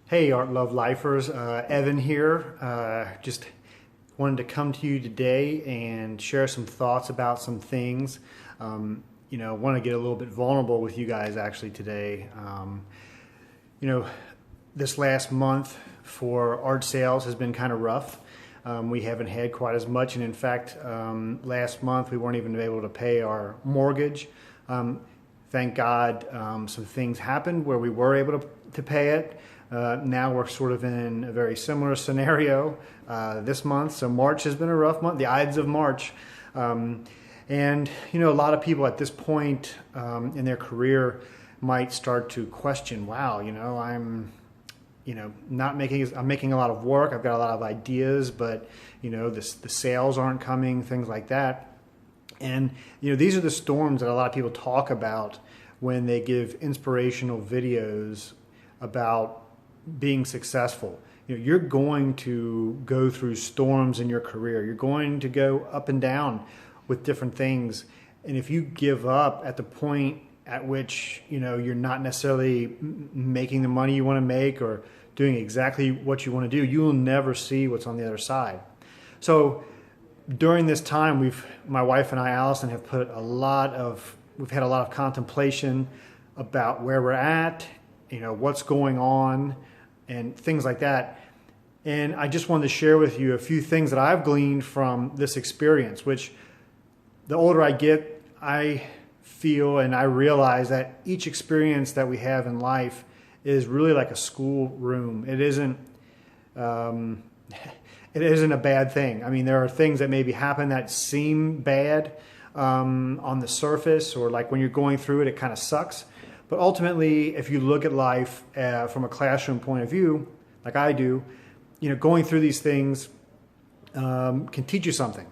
Hey, Art Love Lifers, Evan here. Just wanted to come to you today and share some thoughts about some things. Want to get a little bit vulnerable with you guys actually today. You know, this last month for art sales has been kind of rough. We haven't had quite as much, and in fact, last month we weren't even able to pay our mortgage. Thank God some things happened where we were able to pay it. Now we're sort of in a very similar scenario this month. So March has been a rough month, the Ides of March. And, a lot of people at this point in their career might start to question, wow, I'm making a lot of work. I've got a lot of ideas, but, the sales aren't coming, things like that. And, these are the storms that a lot of people talk about when they give inspirational videos about being successful. You're going to go through storms in your career. You're going to go up and down with different things. And if you give up at the point at which, you're not necessarily making the money you want to make or doing exactly what you want to do, you will never see what's on the other side. So during this time, my wife and I, Allison, have we've had a lot of contemplation about where we're at, what's going on, and things like that. And I just wanted to share with you a few things that I've gleaned from this experience, which the older I get, I feel and I realize that each experience that we have in life is really like a schoolroom. It isn't a bad thing. I mean, there are things that maybe happen that seem bad on the surface, or like when you're going through it, it kind of sucks. But ultimately, if you look at life from a classroom point of view, like I do, going through these things can teach you something.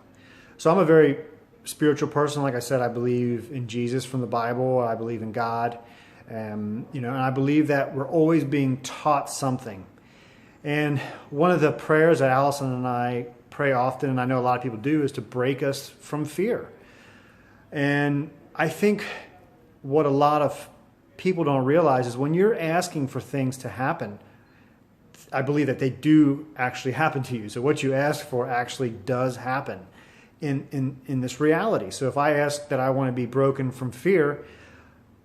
So I'm a very spiritual person. Like I said, I believe in Jesus from the Bible. I believe in God. And I believe that we're always being taught something. And one of the prayers that Allison and I pray often, and I know a lot of people do, is to break us from fear. And I think what a lot of people don't realize is when you're asking for things to happen, I believe that they do actually happen to you. So what you ask for actually does happen in this reality. So if I ask that I want to be broken from fear,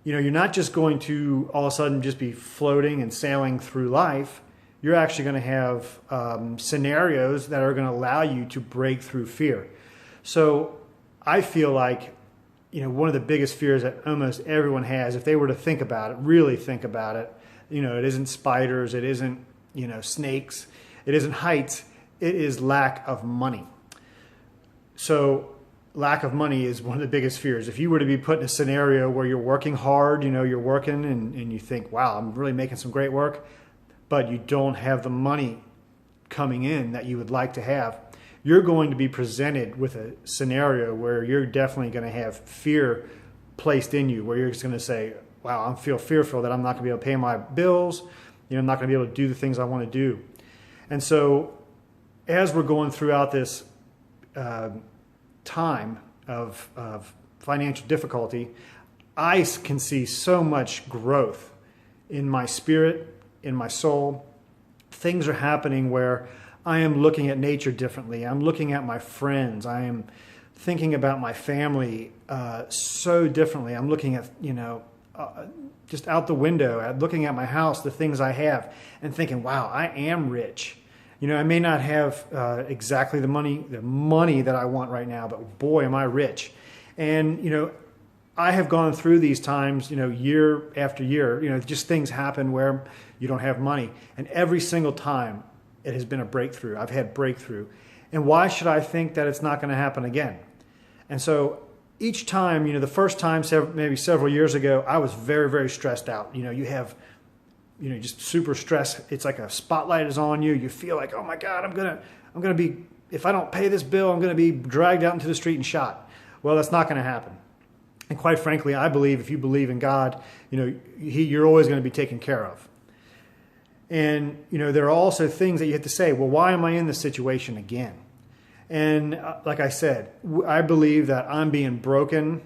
you're not just going to all of a sudden just be floating and sailing through life. You're actually going to have scenarios that are going to allow you to break through fear. So I feel like one of the biggest fears that almost everyone has, if they were to think about it, really think about it, it isn't spiders, it isn't, snakes, it isn't heights, it is lack of money. So lack of money is one of the biggest fears. If you were to be put in a scenario where you're working hard, you're working and you think, wow, I'm really making some great work, but you don't have the money coming in that you would like to have, you're going to be presented with a scenario where you're definitely going to have fear placed in you, where you're just going to say, wow, I feel fearful that I'm not going to be able to pay my bills. I'm not going to be able to do the things I want to do. And so as we're going throughout this time of financial difficulty, I can see so much growth in my spirit, in my soul. Things are happening where I am looking at nature differently. I'm looking at my friends. I am thinking about my family so differently. I'm looking at, just out the window, looking at my house, the things I have, and thinking, wow, I am rich. I may not have exactly the money that I want right now, but boy, am I rich. And, I have gone through these times, year after year, just things happen where you don't have money. And every single time, it has been a breakthrough. I've had breakthrough. And why should I think that it's not going to happen again? And so each time, the first time, maybe several years ago, I was very, very stressed out. You have, just super stress. It's like a spotlight is on you. You feel like, oh my God, I'm going to be, if I don't pay this bill, I'm going to be dragged out into the street and shot. Well, that's not going to happen. And quite frankly, I believe if you believe in God, you're always going to be taken care of. And, there are also things that you have to say, well, why am I in this situation again? And like I said, I believe that I'm being broken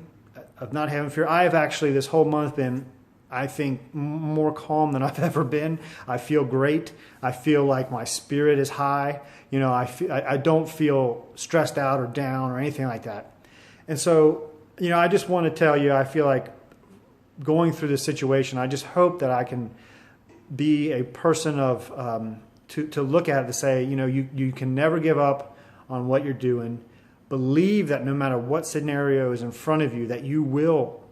of not having fear. I have actually this whole month been I think, more calm than I've ever been. I feel great. I feel like my spirit is high. You know, I don't feel stressed out or down or anything like that. And so, you know, I just want to tell you, I feel like going through this situation, I just hope that I can be a person of, to look at it to say, you know, you can never give up on what you're doing. Believe that no matter what scenario is in front of you, that you will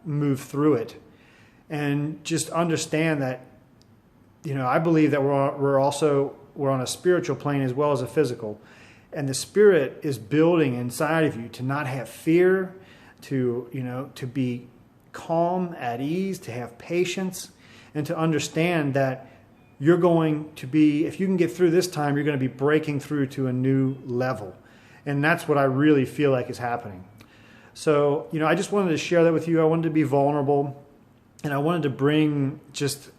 move through it. And just understand that, you know, I believe that we're on a spiritual plane as well as a physical. And the spirit is building inside of you to not have fear, to, you know, to be calm, at ease, to have patience, and to understand that you're going to be, if you can get through this time, you're going to be breaking through to a new level. And that's what I really feel like is happening. So, you know, I just wanted to share that with you. I wanted to be vulnerable. And I wanted to bring just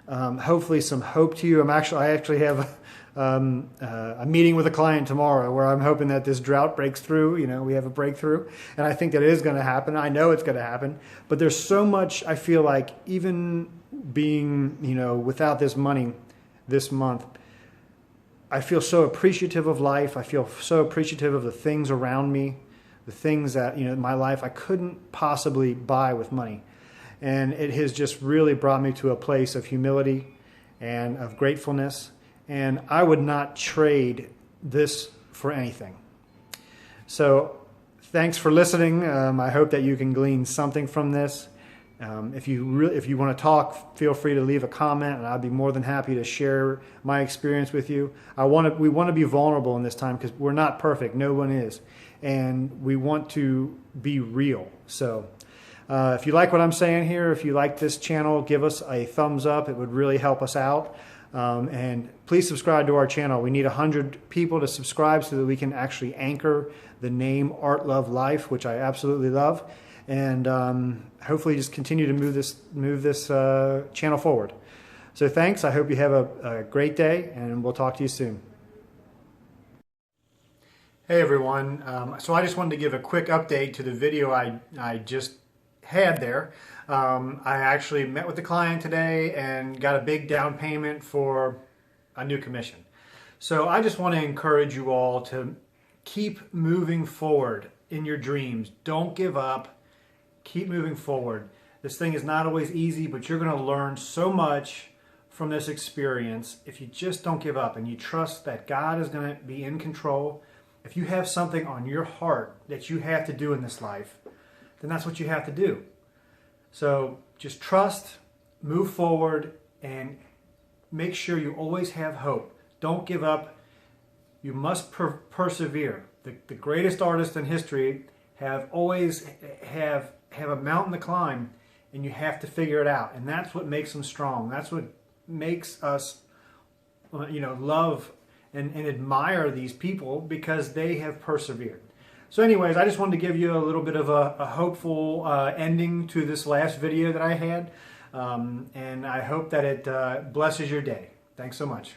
hopefully some hope to you. I actually have a meeting with a client tomorrow where I'm hoping that this drought breaks through. You know, we have a breakthrough, and I think that it is going to happen. I know it's going to happen. But there's so much, I feel like, even being, you know, without this money this month, I feel so appreciative of life. I feel so appreciative of the things around me, the things that, you know, in my life I couldn't possibly buy with money. And it has just really brought me to a place of humility and of gratefulness. And I would not trade this for anything. So thanks for listening. I hope that you can glean something from this. If you want to talk, feel free to leave a comment, and I'd be more than happy to share my experience with you. We want to be vulnerable in this time because we're not perfect. No one is. And we want to be real. So if you like what I'm saying here, if you like this channel, give us a thumbs up. It would really help us out. And please subscribe to our channel. We need 100 people to subscribe so that we can actually anchor the name Art Love Life, which I absolutely love. And hopefully just continue to move this channel forward. So thanks. I hope you have a great day, and we'll talk to you soon. Hey everyone. So I just wanted to give a quick update to the video I just had there. I actually met with the client today and got a big down payment for a new commission. So I just want to encourage you all to keep moving forward in your dreams. Don't give up. Keep moving forward. This thing is not always easy, but you're going to learn so much from this experience if you just don't give up and you trust that God is going to be in control. If you have something on your heart that you have to do in this life, then that's what you have to do. So just trust, move forward, and make sure you always have hope. Don't give up. You must persevere. The greatest artists in history have always have a mountain to climb, and you have to figure it out. And that's what makes them strong. That's what makes us, you know, love and admire these people, because they have persevered. So anyways, I just wanted to give you a little bit of a hopeful ending to this last video that I had. And I hope that it blesses your day. Thanks so much.